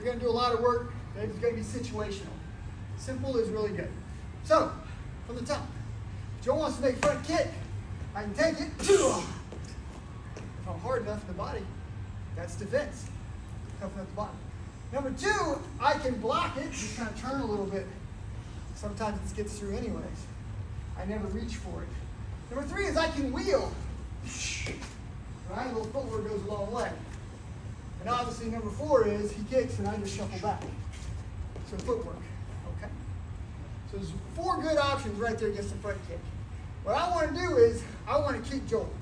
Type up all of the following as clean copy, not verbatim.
you're going to do a lot of work, then it's going to be situational. Simple is really good. So, from the top, if Joel wants to make front kick, I can take it. If I'm hard enough in the body, that's defense. Tough enough the body. Number 2, I can block it, just kind of turn a little bit. Sometimes it gets through anyways. I never reach for it. Number 3 is I can wheel. Right? A little footwork goes a long way. And obviously number 4 is he kicks and I just shuffle back. So footwork. Okay? So there's 4 good options right there against the front kick. What I want to do is I want to kick Joel.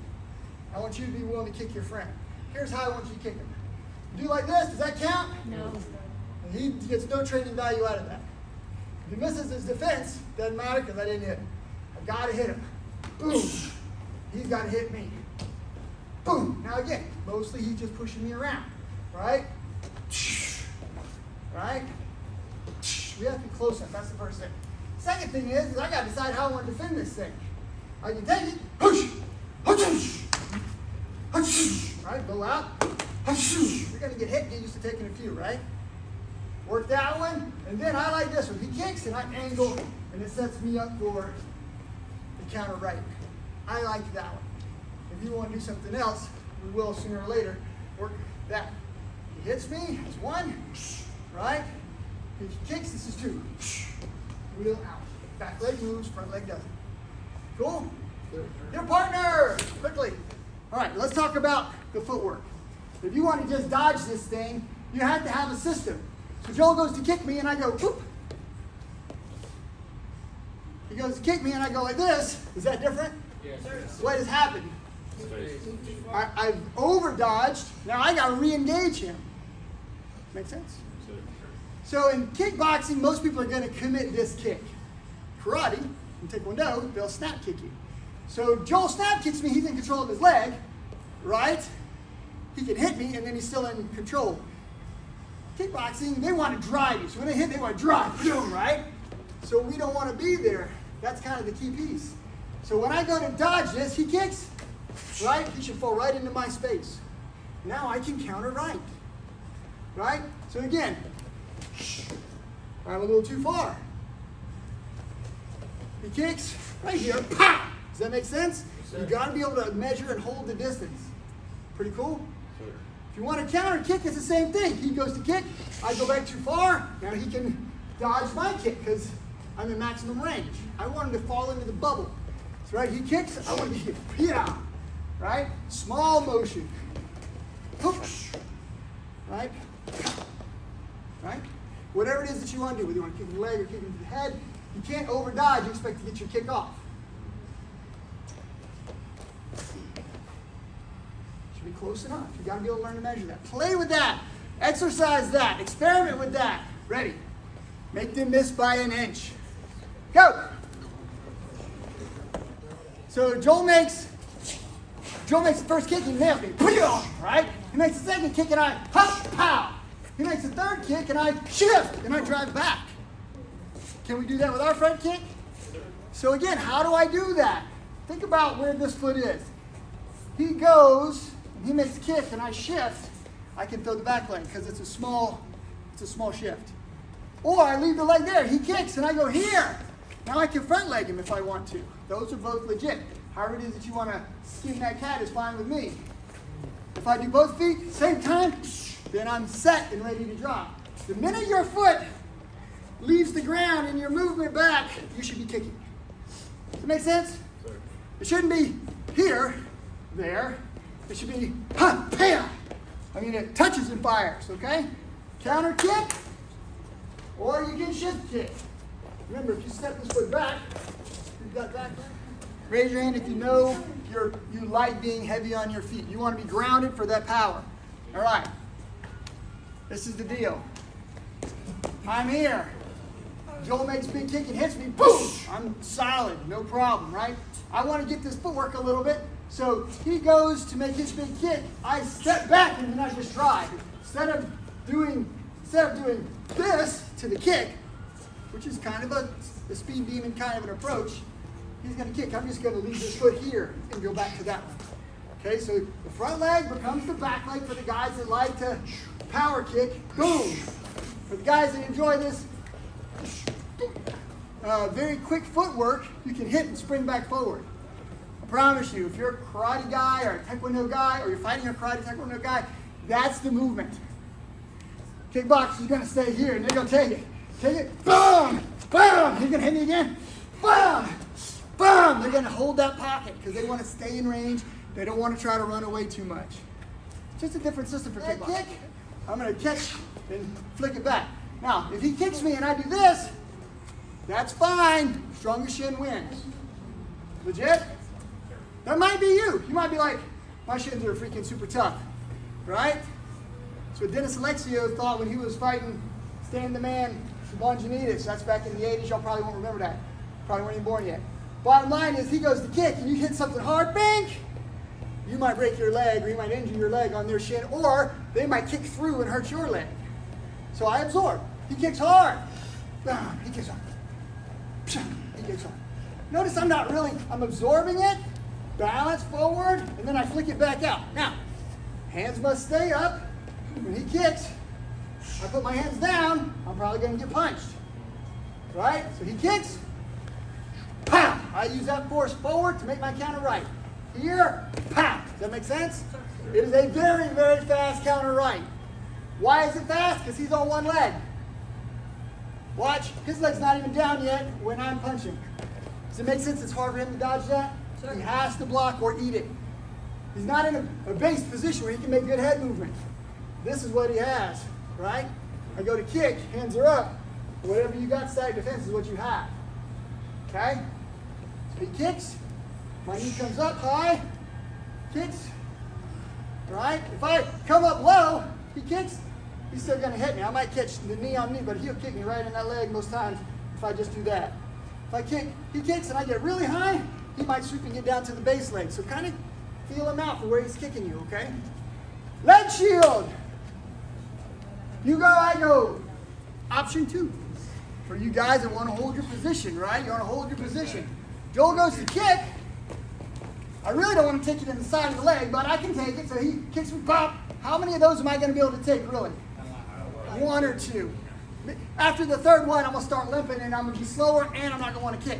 I want you to be willing to kick your friend. Here's how I want you to kick him. Do like this, does that count? No. And he gets no training value out of that. If he misses his defense, doesn't matter because I didn't hit him. I got to hit him. Boom. He's got to hit me. Boom. Now again, mostly he's just pushing me around. Right? Right? We have to be close enough. That's the first thing. Second thing is I got to decide how I want to defend this thing. I can take it. Right? Go out. You're going to get hit. Get used to taking a few, right? Work that one. And then I like this one. He kicks and I angle and it sets me up for the counter right. I like that one. If you want to do something else, we will sooner or later work that. He hits me, that's 1, right? If he kicks, this is 2. Wheel out. Back leg moves, front leg doesn't. Cool? Your partner, quickly. All right, let's talk about the footwork. If you want to just dodge this thing, you have to have a system. So Joel goes to kick me and I go, whoop. He goes to kick me and I go like this. Is that different? Yes. What has happened? I've over-dodged. Now I got to re-engage him. Make sense? So in kickboxing, most people are going to commit this kick. Karate and Taekwondo, they'll snap kick you. So Joel snap kicks me, he's in control of his leg, right? He can hit me and then he's still in control. Kickboxing, they want to drive you. So when they hit, they want to drive, boom, right? So we don't want to be there. That's kind of the key piece. So when I go to dodge this, he kicks, right? He should fall right into my space. Now I can counter right. Right? So again, I'm a little too far. He kicks right here. Pow! Does that make sense? You got to be able to measure and hold the distance. Pretty cool? If you want to counter kick, it's the same thing. He goes to kick. I go back too far. Now he can dodge my kick because I'm in maximum range. I want him to fall into the bubble. So right, he kicks. I want to get yeah. Right? Small motion. Right? Right? Whatever it is that you want to do, whether you want to kick the leg or kick into the head, you can't over dodge. You expect to get your kick off. Should be close enough. You got to be able to learn to measure that. Play with that. Exercise that. Experiment with that. Ready? Make them miss by an inch. Go. So Joel makes the first kick, he nails me. Right? He makes the second kick and I hop, pow. He makes the third kick and I shift and I drive back. Can we do that with our front kick? So again, how do I do that? Think about where this foot is. He goes, and he makes a kick and I shift. I can throw the back leg because it's a small shift. Or I leave the leg there. He kicks and I go here. Now I can front leg him if I want to. Those are both legit. However it is that you want to skin that cat is fine with me. If I do both feet at the same time, then I'm set and ready to drop. The minute your foot leaves the ground and your movement back, you should be kicking. Does that make sense? Sir. It shouldn't be here, there. It should be ha, pam. I mean, it touches and fires, okay? Counter kick, or you can shift kick. Remember, if you step this foot back, you've got that. Raise your hand if you know you like being heavy on your feet. You want to be grounded for that power. All right. This is the deal. I'm here. Joel makes a big kick and hits me. Boom! I'm solid. No problem, right? I want to get this footwork a little bit. So he goes to make his big kick. I step back and then I just drive. Instead of doing this to the kick, which is kind of a speed demon kind of an approach, he's going to kick. I'm just going to leave this foot here and go back to that one. Okay, so the front leg becomes the back leg for the guys that like to power kick. Boom. For the guys that enjoy this very quick footwork, you can hit and spring back forward. I promise you, if you're a karate guy or a taekwondo guy, or you're fighting a karate taekwondo guy, that's the movement. Kickboxers, you're going to stay here, and they're going to take it. Take it. Boom! Boom! You're going to hit me again. Boom! Boom! They're going to hold that pocket because they want to stay in range. They don't want to try to run away too much. Just a different system for kickboxing. Kick, I'm going to catch and flick it back. Now, if he kicks me and I do this, that's fine. Strongest shin wins. Legit? That might be you. You might be like, my shins are freaking super tough. Right? So Dennis Alexio thought when he was fighting Stan the Man Longinidis. That's back in the 80s. Y'all probably won't remember that. Probably weren't even born yet. Bottom line is he goes to kick and you hit something hard, bang! You might break your leg or you might injure your leg on their shin, or they might kick through and hurt your leg. So I absorb. He kicks hard. He kicks hard. He kicks hard. Notice I'm absorbing it, balance forward, and then I flick it back out. Now, hands must stay up. When he kicks, I put my hands down, I'm probably going to get punched. Right? So he kicks, pow! I use that force forward to make my counter right. Here, pow! Does that make sense? It is a very, very fast counter right. Why is it fast? Because he's on one leg. Watch, his leg's not even down yet when I'm punching. Does it make sense it's hard for him to dodge that? Sure. He has to block or eat it. He's not in a base position where he can make good head movement. This is what he has, right? I go to kick, hands are up. Whatever you got side defense is what you have. Okay? So he kicks, my knee comes up high, kicks, right? If I come up low, he kicks, he's still going to hit me. I might catch the knee on me, but he'll kick me right in that leg most times if I just do that. If I kick, he kicks and I get really high, he might sweep and get down to the base leg. So kind of feel him out for where he's kicking you, okay? Leg shield. You go, I go. Option 2. For you guys that want to hold your position, right? You want to hold your position. Joel goes to kick. I really don't want to take it in the side of the leg, but I can take it. So he kicks me, pop. How many of those am I going to be able to take, really? 1 or 2. After the third one, I'm going to start limping, and I'm going to be slower, and I'm not going to want to kick.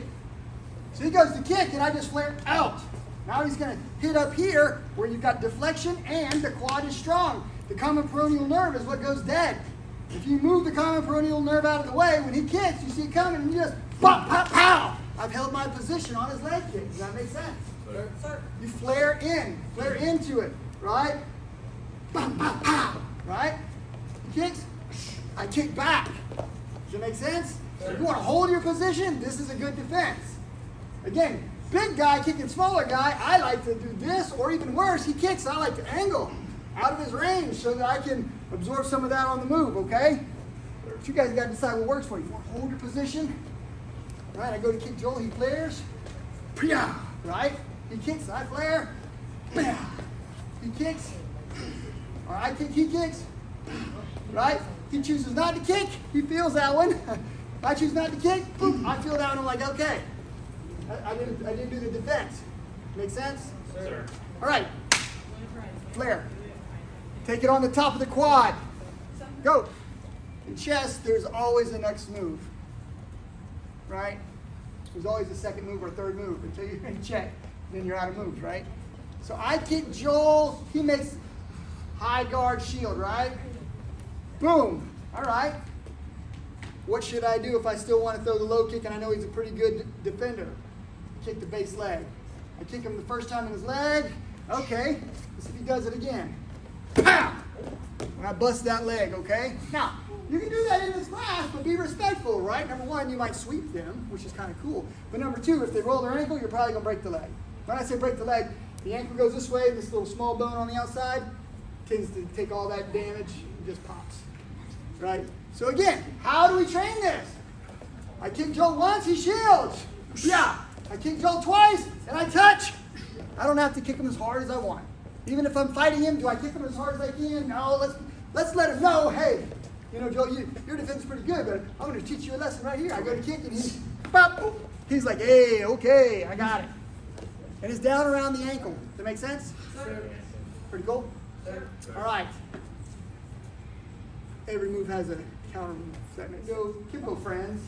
So he goes to kick, and I just flare out. Now he's going to hit up here where you've got deflection and the quad is strong. The common peroneal nerve is what goes dead. If you move the common peroneal nerve out of the way, when he kicks, you see it coming, and you just pop, pop, pow. I've held my position on his leg kick. Does that make sense? Sir. You flare into it, right? Pop, pop, pow, right? He kicks, I kick back. Does it make sense? If you want to hold your position, this is a good defense. Again, big guy kicking smaller guy, I like to do this, or even worse, he kicks, I like to angle out of his range so that I can absorb some of that on the move, okay? But you guys got to decide what works for you. You want to hold your position, right? I go to kick Joel, he flares, right? He kicks, I flare, he kicks, or I kick, he kicks, right? He chooses not to kick, he feels that one. I choose not to kick, boom, I feel that one, I'm like, okay. I didn't do the defense. Make sense? Sir. All right. Flare. Take it on the top of the quad. Go. In chess, there's always the next move. Right? There's always a second move or a third move until you're in check. Then you're out of moves, right? So I kick Joel. He makes high guard shield, right? Boom. All right. What should I do if I still want to throw the low kick and I know he's a pretty good defender? Kick the base leg. I kick him the first time in his leg. Okay, let's see if he does it again. Pow! When I bust that leg, okay? Now, you can do that in this class, but be respectful, right? Number 1, you might sweep them, which is kind of cool. But number 2, if they roll their ankle, you're probably going to break the leg. When I say break the leg, the ankle goes this way, this little small bone on the outside tends to take all that damage and just pops. Right? So again, how do we train this? I kick Joel once, he shields. Yeah. I kick Joel twice, and I touch. I don't have to kick him as hard as I want. Even if I'm fighting him, do I kick him as hard as I can? No, let's let him know, hey, you know, Joel, your defense is pretty good, but I'm going to teach you a lesson right here. I go to kick, and he's like, hey, okay, I got it. And it's down around the ankle. that make sense? Sir. Pretty cool? Sir. All right. Every move has a counter move. So that makes go Kimbo friends.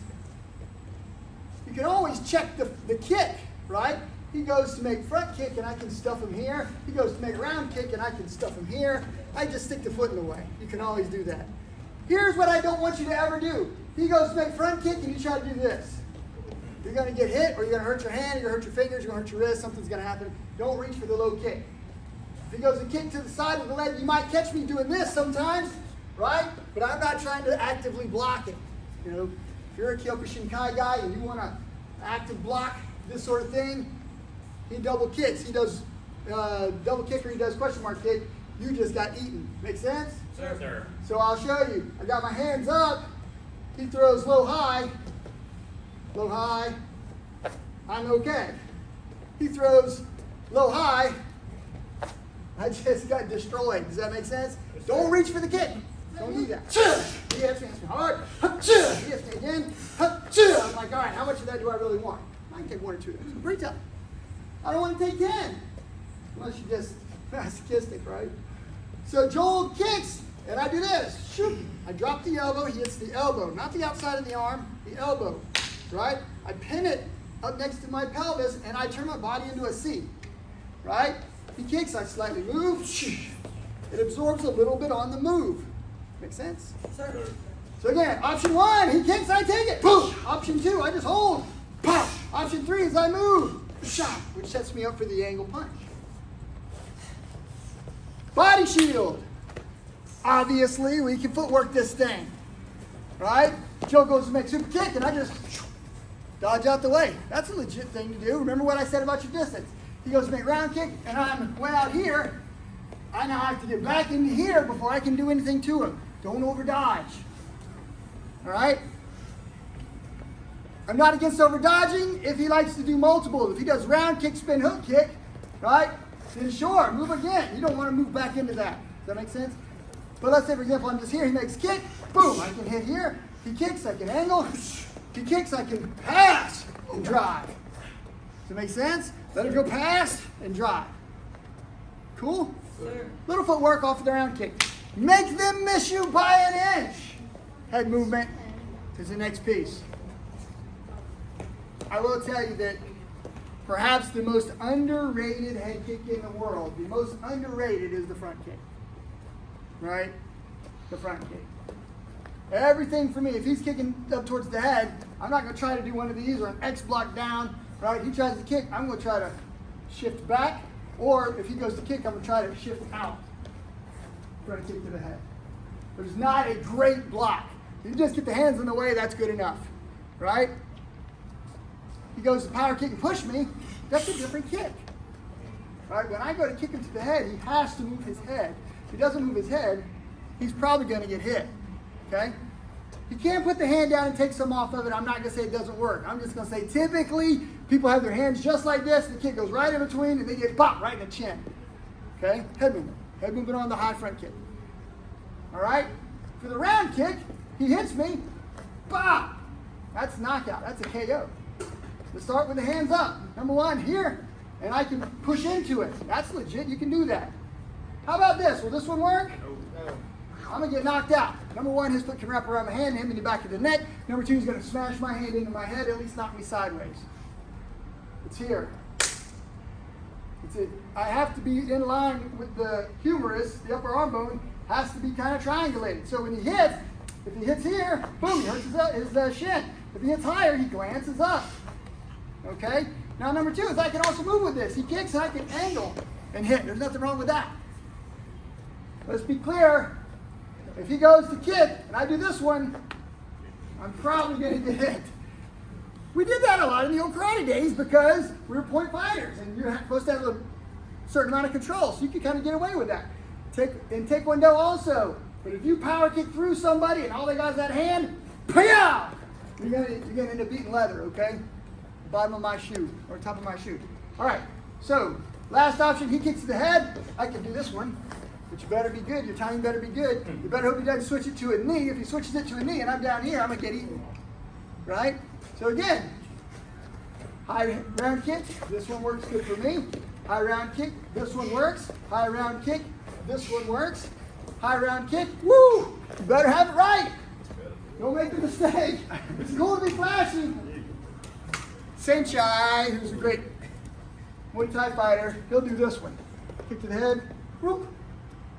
You can always check the kick, right? He goes to make front kick and I can stuff him here. He goes to make round kick and I can stuff him here. I just stick the foot in the way. You can always do that. Here's what I don't want you to ever do. He goes to make front kick and you try to do this. You're going to get hit, or you're going to hurt your hand, you're going to hurt your fingers, you're going to hurt your wrist, something's going to happen. Don't reach for the low kick. If he goes to kick to the side of the leg, you might catch me doing this sometimes, right? But I'm not trying to actively block it. You know, if you're a Kyokushinkai guy and you want to active block this sort of thing, he double kicks. He does double kick or he does question mark kick. You just got eaten. Make sense? Sir. Sir. So I'll show you. I got my hands up. He throws low, high. Low, high. I'm okay. He throws low, high. I just got destroyed. Does that make sense? Don't reach for the kick. Don't do that. He hits me hard. He hits me again. I'm like, all right, how much of that do I really want? I can take 1 or 2 of those. Pretty tough. I don't want to take 10. Unless you just masochistic, right? So Joel kicks, and I do this. Shoot. I drop the elbow. He hits the elbow. Not the outside of the arm, the elbow. Right? I pin it up next to my pelvis, and I turn my body into a C. Right? He kicks, I slightly move. It absorbs a little bit on the move. Make sense? Sir. So again, option 1, he kicks, I take it. Boom. Option 2, I just hold. Pop. Option 3 is I move. Shot, which sets me up for the angle punch. Body shield. Obviously, we can footwork this thing. Right? Joe goes to make super kick, and I just dodge out the way. That's a legit thing to do. Remember what I said about your distance. He goes to make round kick, and I'm way out here. I now have to get back into here before I can do anything to him. Don't over dodge. All right? I'm not against over dodging if he likes to do multiple. If he does round kick, spin, hook kick, right? Then sure, move again. You don't want to move back into that. Does that make sense? But let's say, for example, I'm just here. He makes kick. Boom. I can hit here. He kicks. I can angle. He kicks. I can pass and drive. Does it make sense? Let it go past and drive. Cool? Sir. Little footwork off of the round kick. Make them miss you by an inch. Head movement is the next piece. I will tell you that perhaps the most underrated head kick in the world, the most underrated is the front kick. Right? The front kick. Everything for me, if he's kicking up towards the head, I'm not going to try to do one of these or an X block down. Right? He tries to kick, I'm going to try to shift back. Or if he goes to kick, I'm going to try to shift out. Front kick to the head. But it's not a great block. If you just get the hands in the way, that's good enough. Right? He goes to power kick and push me, that's a different kick. Right? When I go to kick him to the head, he has to move his head. If he doesn't move his head, he's probably going to get hit. Okay? He can't put the hand down and take some off of it. I'm not going to say it doesn't work. I'm just going to say typically people have their hands just like this. The kick goes right in between and they get popped right in the chin. Okay? Head movement. Head movement on the high front kick. All right? For the round kick, he hits me. Bop! That's knockout. That's a KO. Let's start with the hands up. Number 1, here. And I can push into it. That's legit. You can do that. How about this? Will this one work? No. I'm going to get knocked out. Number 1, his foot can wrap around my hand, hit me in the back of the neck. Number 2, he's going to smash my hand into my head, at least knock me sideways. It's here. It's it. I have to be in line with the humerus. The upper arm bone has to be kind of triangulated. So when he hits, if he hits here, boom, he hurts his shin. If he hits higher, he glances up. Okay? Now number 2 is I can also move with this. He kicks and I can angle and hit. There's nothing wrong with that. Let's be clear. If he goes to kick and I do this one, I'm probably going to get hit. We did that a lot in the old karate days because we were point fighters and you're supposed to have a certain amount of control, so you can kind of get away with that. Taekwondo also. But if you power kick through somebody and all they got is that hand, payah! You're gonna end up beating leather, okay? Bottom of my shoe or top of my shoe. All right. So last option, he kicks to the head. I can do this one. But you better be good. Your timing better be good. You better hope he doesn't switch it to a knee. If he switches it to a knee and I'm down here, I'm going to get eaten. Right? So again, high round kick. This one works good for me. high round kick, this one works, high round kick, this one works, high round kick, woo! You better have it right. Don't make the mistake. It's cool to be flashy. Senchai, who's a great Muay Thai fighter, he'll do this one. Kick to the head, whoop.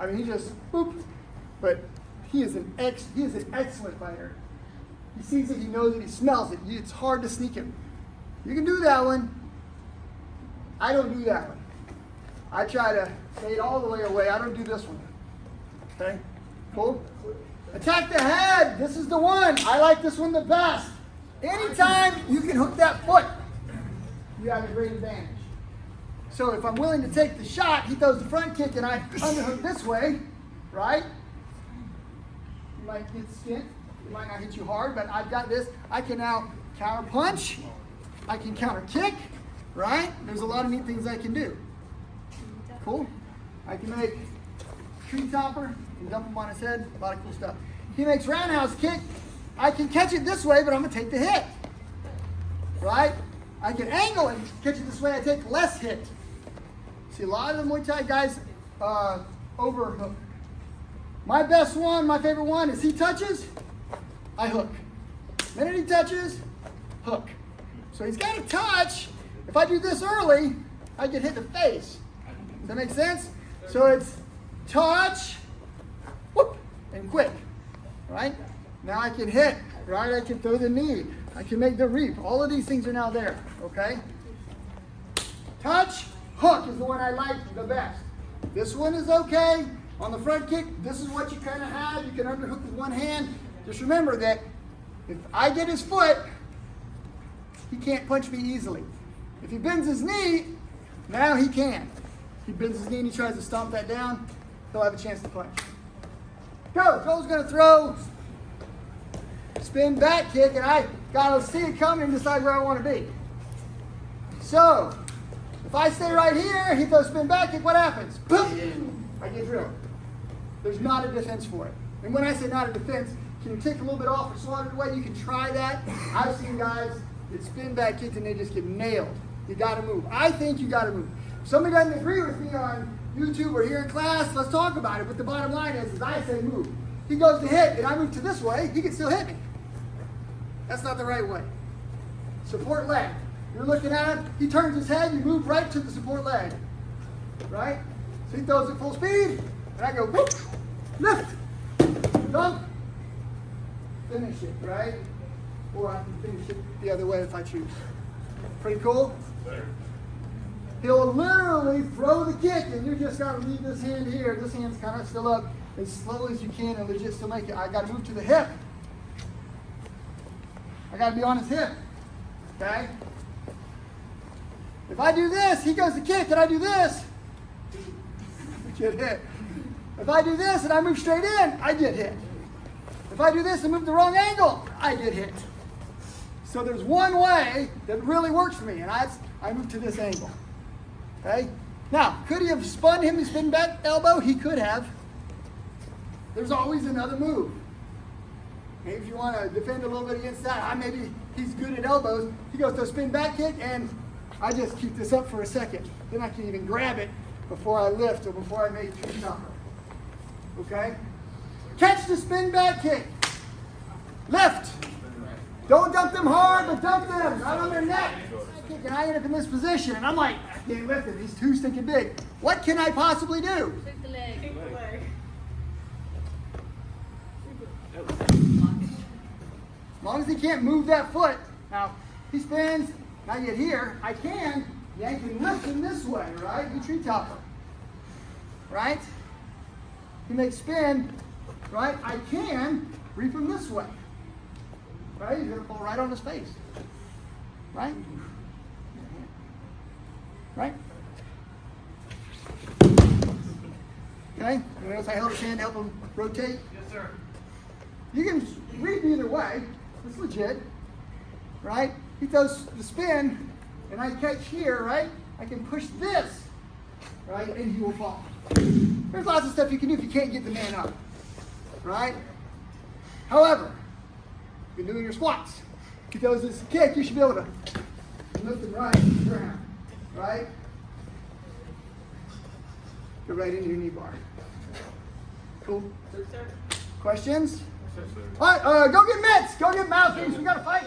I mean, he just, whoop. But he is an excellent fighter. He sees it, he knows it, he smells it. It's hard to sneak him. You can do that one. I don't do that one. I try to fade all the way away. I don't do this one. Okay? Cool? Attack the head. This is the one. I like this one the best. Anytime you can hook that foot, you have a great advantage. So if I'm willing to take the shot, he throws the front kick and I underhook this way, right? You might get skint. It might not hit you hard, but I've got this. I can now counter punch. I can counter kick, right? There's a lot of neat things I can do. Cool? I can make tree topper and dump him on his head. A lot of cool stuff. He makes roundhouse kick. I can catch it this way, but I'm going to take the hit. Right? I can angle and catch it this way. I take less hit. See, a lot of the Muay Thai guys overhook. My best one, my favorite one is he touches, I hook. The minute he touches, hook. So he's got to touch. If I do this early, I get hit in the face. Does that make sense? So it's touch, whoop, and quick. Right? Now I can hit, right? I can throw the knee. I can make the reap. All of these things are now there, okay? Touch, hook is the one I like the best. This one is okay. On the front kick, this is what you kind of have. You can underhook with one hand. Just remember that if I get his foot, he can't punch me easily. If he bends his knee, now he can. If he bends his knee and he tries to stomp that down, he'll have a chance to punch. Go. Joe's going to throw spin back kick, and I got to see it coming and decide where I want to be. So, if I stay right here, he throws spin back kick, what happens? Boom! I get drilled. There's not a defense for it. And when I say not a defense, can you take a little bit off or swat it away? You can try that. I've seen guys that spin back kicks and they just get nailed. You got to move. I think you got to move. If somebody doesn't agree with me on YouTube or here in class, let's talk about it. But the bottom line is I say move. He goes to hit, and I move to this way, he can still hit me. That's not the right way. Support leg. You're looking at him, he turns his head, you move right to the support leg. Right? So he throws it full speed, and I go, whoop, lift, dunk, finish it, right? Or I can finish it the other way if I choose. Pretty cool? He'll literally throw the kick, and you just got to leave this hand here. This hand's kind of still up as slow as you can and legit still make it. I got to move to the hip. I got to be on his hip. Okay? If I do this, he goes to kick, and I do this, I get hit. If I do this and I move straight in, I get hit. If I do this and move the wrong angle, I get hit. So there's one way that really works for me, and I move to this angle. Okay? Now, could he have spun him and spin back elbow? He could have. There's always another move. Maybe if you want to defend a little bit against that, maybe he's good at elbows. He goes to a spin back kick, and I just keep this up for a second. Then I can even grab it before I lift or before I make a tree topper. Okay? Catch the spin back kick. Lift. Don't dump them hard, but dump them right on their neck. And I end up in this position, and I'm like, I can't lift it. He's too stinking big. What can I possibly do? Kick the leg. Kick the leg. As long as he can't move that foot. Now, he spins, and I get here. I can yank and lift him this way, right? You tree topper. Right? He makes spin, right? I can reap him this way. Right? He's going to fall right on his face. Right? Right? Okay? You notice I held his hand to help him rotate? Yes, sir. You can reap either way. It's legit. Right? He throws the spin, and I catch here, right? I can push this, right? And he will fall. There's lots of stuff you can do if you can't get the man up. Right? However, you're doing your squats. If he throws this kick, you should be able to lift him right to the ground. Right? Go right into your knee bar. Cool. Sir. Questions? All right, go get mitts. Go get mouthpiece. We got to fight.